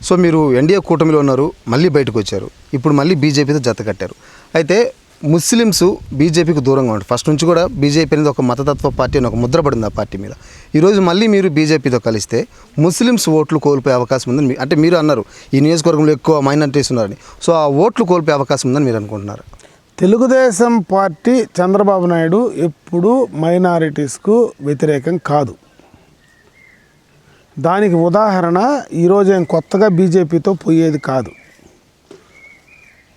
So మీరు NDA కూటమిలో ఉన్నారు, మళ్ళీ బయటకు వచ్చారు, ఇప్పుడు మళ్ళీ బీజేపీతో జత కట్టారు. అయితే ముస్లిమ్స్ బీజేపీకి దూరంగా ఉంటారు. ఫస్ట్ నుంచి కూడా బీజేపీ అనేది ఒక మతతత్వ పార్టీ అని ఒక ముద్ర పడింది ఆ పార్టీ మీద. ఈరోజు మళ్ళీ మీరు బీజేపీతో కలిస్తే ముస్లిమ్స్ ఓట్లు కోల్పోయే అవకాశం ఉందని అంటే మీరు అన్నారు, ఈ నియోజకవర్గంలో ఎక్కువ మైనారిటీస్ ఉన్నారని. సో ఆ ఓట్లు కోల్పోయే అవకాశం ఉందని మీరు అనుకుంటున్నారు? తెలుగుదేశం పార్టీ చంద్రబాబు నాయుడు ఎప్పుడూ మైనారిటీస్కు వ్యతిరేకం కాదు. దానికి ఉదాహరణ ఈరోజు ఏం కొత్తగా బీజేపీతో పోయేది కాదు.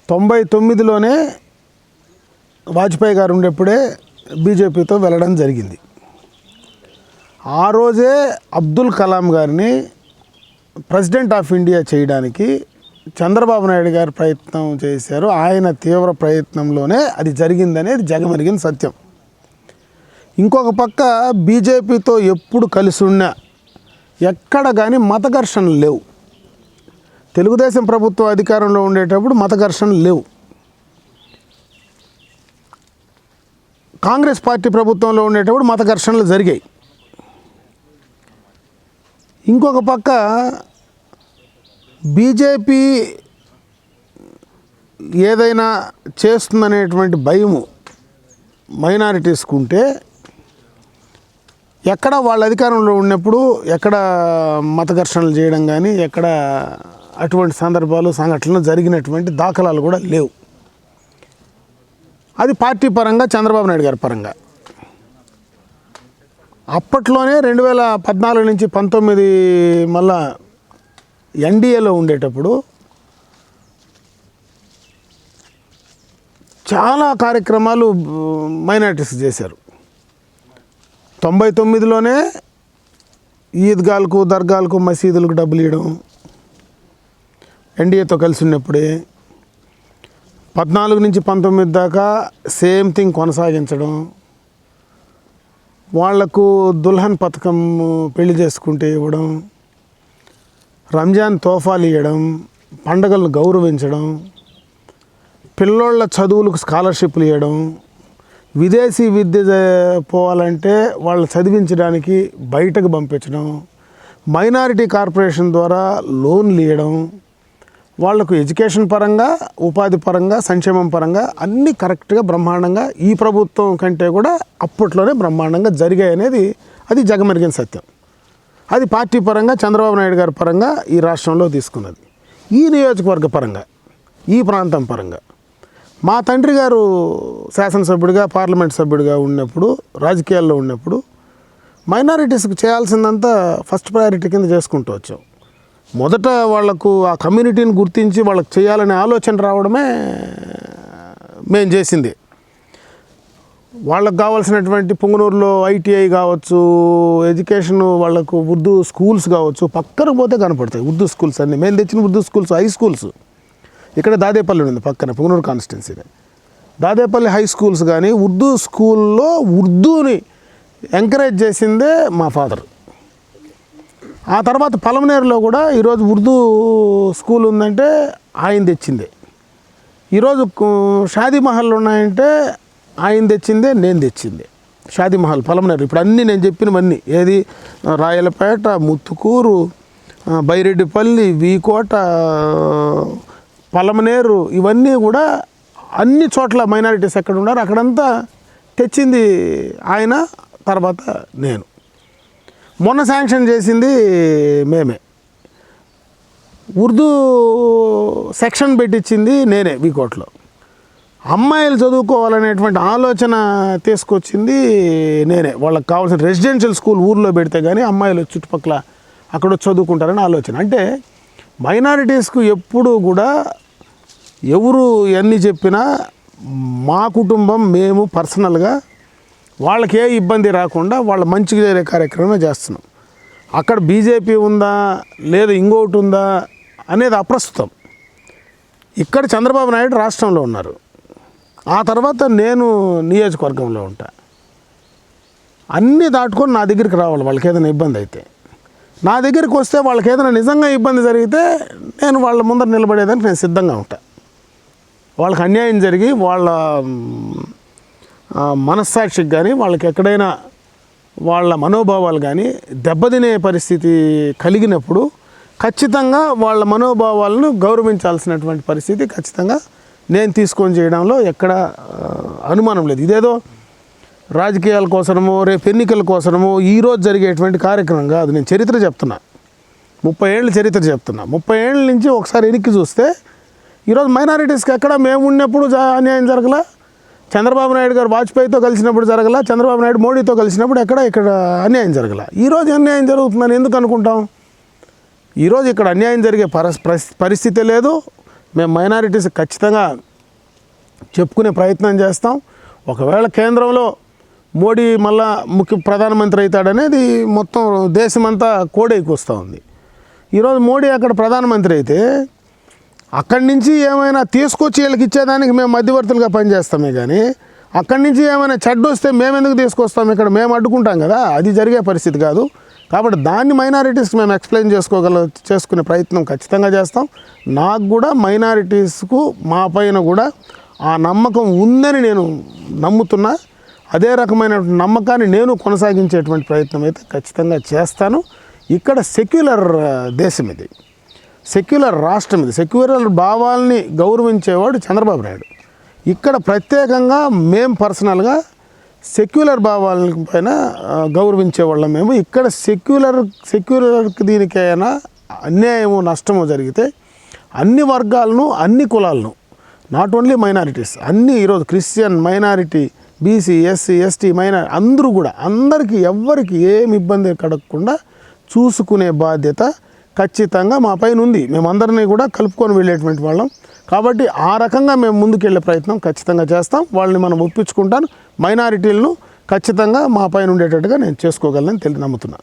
99లోనే వాజ్పేయి గారు ఉండేప్పుడే బీజేపీతో వెళ్ళడం జరిగింది. ఆ రోజే అబ్దుల్ కలాం గారిని ప్రెసిడెంట్ ఆఫ్ ఇండియా చేయడానికి చంద్రబాబు నాయుడు గారు ప్రయత్నం చేశారు. ఆయన తీవ్ర ప్రయత్నంలోనే అది జరిగిందనేది జగమెరిగిన సత్యం. ఇంకొక పక్క బీజేపీతో ఎప్పుడు కలిసి ఉన్నా ఎక్కడ కానీ మత ఘర్షణలు లేవు. తెలుగుదేశం ప్రభుత్వం అధికారంలో ఉండేటప్పుడు మత ఘర్షణలు లేవు. కాంగ్రెస్ పార్టీ ప్రభుత్వంలో ఉండేటప్పుడు మత ఘర్షణలు జరిగాయి. ఇంకొక పక్క బీజేపీ ఏదైనా చేస్తుందనేటువంటి భయము మైనారిటీస్కు ఉంటే ఎక్కడ వాళ్ళ అధికారంలో ఉన్నప్పుడు ఎక్కడ మత ఘర్షణలు చేయడం కానీ ఎక్కడ అటువంటి సందర్భాలు సంఘటనలు జరిగినటువంటి దాఖలాలు కూడా లేవు. అది పార్టీ పరంగా చంద్రబాబు నాయుడు గారి పరంగా అప్పట్లోనే 2014 నుంచి 19 మళ్ళా ఎన్డీఏలో ఉండేటప్పుడు చాలా కార్యక్రమాలు మైనారిటీస్ చేశారు. 99లోనే ఈద్గాలకు దర్గాలకు మసీదులకు డబ్బులు ఇవ్వడం ఎన్డీఏతో కలిసి ఉన్నప్పుడే. 14 నుంచి 19 దాకా సేమ్ థింగ్ కొనసాగించడం. వాళ్లకు దుల్హన్ పథకం పెళ్లి చేసుకుంటే ఇవ్వడం, రంజాన్ తోఫాలు ఇవ్వడం, పండగలను గౌరవించడం, పిల్లోళ్ళ చదువులకు స్కాలర్షిప్లు ఇవ్వడం, విదేశీ విద్య పోవాలంటే వాళ్ళు చదివించడానికి బయటకు పంపించడం, మైనారిటీ కార్పొరేషన్ ద్వారా లోన్లు ఇవ్వడం, వాళ్లకు ఎడ్యుకేషన్ పరంగా ఉపాధి పరంగా సంక్షేమం పరంగా అన్నీ కరెక్ట్గా బ్రహ్మాండంగా ఈ ప్రభుత్వం కంటే కూడా అప్పట్లోనే బ్రహ్మాండంగా జరిగాయనేది అది జగమెరిగిన సత్యం. అది పార్టీ పరంగా చంద్రబాబు నాయుడు గారి పరంగా ఈ రాష్ట్రంలో తీసుకున్నది. ఈ నియోజకవర్గ పరంగా ఈ ప్రాంతం పరంగా మా తండ్రి గారు శాసనసభ్యుడిగా పార్లమెంట్ సభ్యుడిగా ఉన్నప్పుడు రాజకీయాల్లో ఉన్నప్పుడు మైనారిటీస్కి చేయాల్సిందంతా ఫస్ట్ ప్రయారిటీ కింద చేసుకుంటూ వచ్చాం. మొదట వాళ్లకు ఆ కమ్యూనిటీని గుర్తించి వాళ్ళకి చేయాలనే ఆలోచన రావడమే మేము చేసింది. వాళ్ళకు కావాల్సినటువంటి పుంగనూరులో ఐటీఐ కావచ్చు, ఎడ్యుకేషన్ వాళ్లకు ఉర్దూ స్కూల్స్ కావచ్చు, పక్కన పోతే కనపడతాయి ఉర్దూ స్కూల్స్ అన్నీ. మేము తెచ్చిన ఉర్దూ స్కూల్స్ హై స్కూల్స్ ఇక్కడ దాదేపల్లి ఉంది పక్కన పుంగనూరు కాన్స్టిట్యున్సీని. దాదేపల్లి హై స్కూల్స్ కానీ ఉర్దూ స్కూల్లో ఉర్దూని ఎంకరేజ్ చేసిందే మా ఫాదర్. ఆ తర్వాత పలమనేరులో కూడా ఈరోజు ఉర్దూ స్కూల్ ఉందంటే ఆయన తెచ్చిందే. ఈరోజు షాదీ మహల్ ఉన్నాయంటే ఆయన తెచ్చిందే, నేను తెచ్చిందే. షాదీ మహల్ పలమనేరు ఇప్పుడు అన్నీ నేను చెప్పినవన్నీ ఏది రాయలపేట, ముత్తుకూరు, బైరెడ్డిపల్లి, వీకోట, పలమనేరు ఇవన్నీ కూడా అన్ని చోట్ల మైనారిటీస్ ఎక్కడ ఉన్నారు అక్కడంతా తెచ్చింది ఆయన, తర్వాత నేను. మొన్న శాంక్షన్ చేసింది మేమే. ఉర్దూ సెక్షన్ పెట్టించింది నేనే వీకోట్లో. అమ్మాయిలు చదువుకోవాలనేటువంటి ఆలోచన తీసుకొచ్చింది నేనే. వాళ్ళకి కావాల్సిన రెసిడెన్షియల్ స్కూల్ ఊర్లో పెడితే కానీ అమ్మాయిలు చుట్టుపక్కల అక్కడ చదువుకుంటారని ఆలోచన. అంటే మైనారిటీస్కు ఎప్పుడూ కూడా ఎవరు ఎన్ని చెప్పినా మా కుటుంబం మేము పర్సనల్గా వాళ్ళకి ఏ ఇబ్బంది రాకుండా వాళ్ళ మంచిగా చేరే కార్యక్రమమే చేస్తున్నాం. అక్కడ బీజేపీ ఉందా లేదా ఇంకోటి ఉందా అనేది అప్రస్తుతం. ఇక్కడ చంద్రబాబు నాయుడు రాష్ట్రంలో ఉన్నారు, ఆ తర్వాత నేను నియోజకవర్గంలో ఉంటా. అన్నీ దాటుకొని నా దగ్గరికి రావాలి. వాళ్ళకి ఏదైనా ఇబ్బంది అయితే నా దగ్గరికి వస్తే వాళ్ళకి ఏదైనా నిజంగా ఇబ్బంది జరిగితే నేను వాళ్ళ ముందర నిలబడేదానికి నేను సిద్ధంగా ఉంటా. వాళ్ళకి అన్యాయం జరిగి వాళ్ళ మనస్సాక్షికి కానీ వాళ్ళకి ఎక్కడైనా వాళ్ళ మనోభావాలు కానీ దెబ్బతినే పరిస్థితి కలిగినప్పుడు ఖచ్చితంగా వాళ్ళ మనోభావాలను గౌరవించాల్సినటువంటి పరిస్థితి ఖచ్చితంగా నేను తీసుకొని చేయడంలో ఎక్కడ అనుమానం లేదు. ఇదేదో రాజకీయాల కోసమో రేపు ఎన్నికల కోసమో ఈరోజు జరిగేటువంటి కార్యక్రమం కాదు. నేను చరిత్ర చెప్తున్నా, 30 ఏళ్ళ చరిత్ర చెప్తున్నా. 30 ఏళ్ళ నుంచి ఒకసారి వెనక్కి చూస్తే ఈరోజు మైనారిటీస్కి ఎక్కడ మేము ఉన్నప్పుడు అన్యాయం జరగల, చంద్రబాబు నాయుడు గారు వాజ్పేయితో కలిసినప్పుడు జరగల, చంద్రబాబు నాయుడు మోడీతో కలిసినప్పుడు ఇక్కడ అన్యాయం జరగల. ఈరోజు అన్యాయం జరుగుతుందని ఎందుకు అనుకుంటాం? ఈరోజు ఇక్కడ అన్యాయం జరిగే పరిస్థితి లేదు. మేము మైనారిటీస్ ఖచ్చితంగా చెప్పుకునే ప్రయత్నం చేస్తాం. ఒకవేళ కేంద్రంలో మోడీ మళ్ళా ప్రధానమంత్రి అవుతాడనేది మొత్తం దేశమంతా కోడైకి వస్తూ ఉంది. ఈరోజు మోడీ అక్కడ ప్రధానమంత్రి అయితే అక్కడి నుంచి ఏమైనా తీసుకొచ్చి వీళ్ళకి ఇచ్చేదానికి మేము మధ్యవర్తులుగా పనిచేస్తామే కానీ అక్కడి నుంచి ఏమైనా చెడ్డ వస్తే మేము ఎందుకు తీసుకొస్తాం? ఇక్కడ మేము అడ్డుకుంటాం కదా, అది జరిగే పరిస్థితి కాదు. కాబట్టి దాన్ని మైనారిటీస్కి మేము ఎక్స్ప్లెయిన్ చేసుకునే ప్రయత్నం ఖచ్చితంగా చేస్తాం. నాకు కూడా మైనారిటీస్కు మా పైన కూడా ఆ నమ్మకం ఉందని నేను నమ్ముతున్నా. అదే రకమైన నమ్మకాన్ని నేను కొనసాగించేటువంటి ప్రయత్నం అయితే ఖచ్చితంగా చేస్తాను. ఇక్కడ సెక్యులర్ దేశం ఇది, సెక్యులర్ రాష్ట్రం ఇది, సెక్యులర్ భావాల్ని గౌరవించేవాడు చంద్రబాబు నాయుడు. ఇక్కడ ప్రత్యేకంగా మేము పర్సనల్గా సెక్యులర్ భావాల పైన గౌరవించేవాళ్ళం. మేము ఇక్కడ సెక్యులర్కి దీనికైనా అన్యాయము నష్టము జరిగితే అన్ని వర్గాలను అన్ని కులాలను, నాట్ ఓన్లీ మైనారిటీస్, అన్ని ఈరోజు Christian minority, BC, SC, ST అందరూ కూడా అందరికీ ఎవ్వరికి ఏమి ఇబ్బంది కలగకుండా చూసుకునే బాధ్యత ఖచ్చితంగా మా పైన ఉంది. మేమందరినీ కూడా కలుపుకొని వెళ్ళేటువంటి వాళ్ళం. కాబట్టి ఆ రకంగా మేము ముందుకెళ్ళే ప్రయత్నం ఖచ్చితంగా చేస్తాం. వాళ్ళని మనం ఒప్పించుకుంటాను. మైనారిటీలను ఖచ్చితంగా మా పైన ఉండేటట్టుగా నేను చేసుకోగలనని నమ్ముతున్నాను.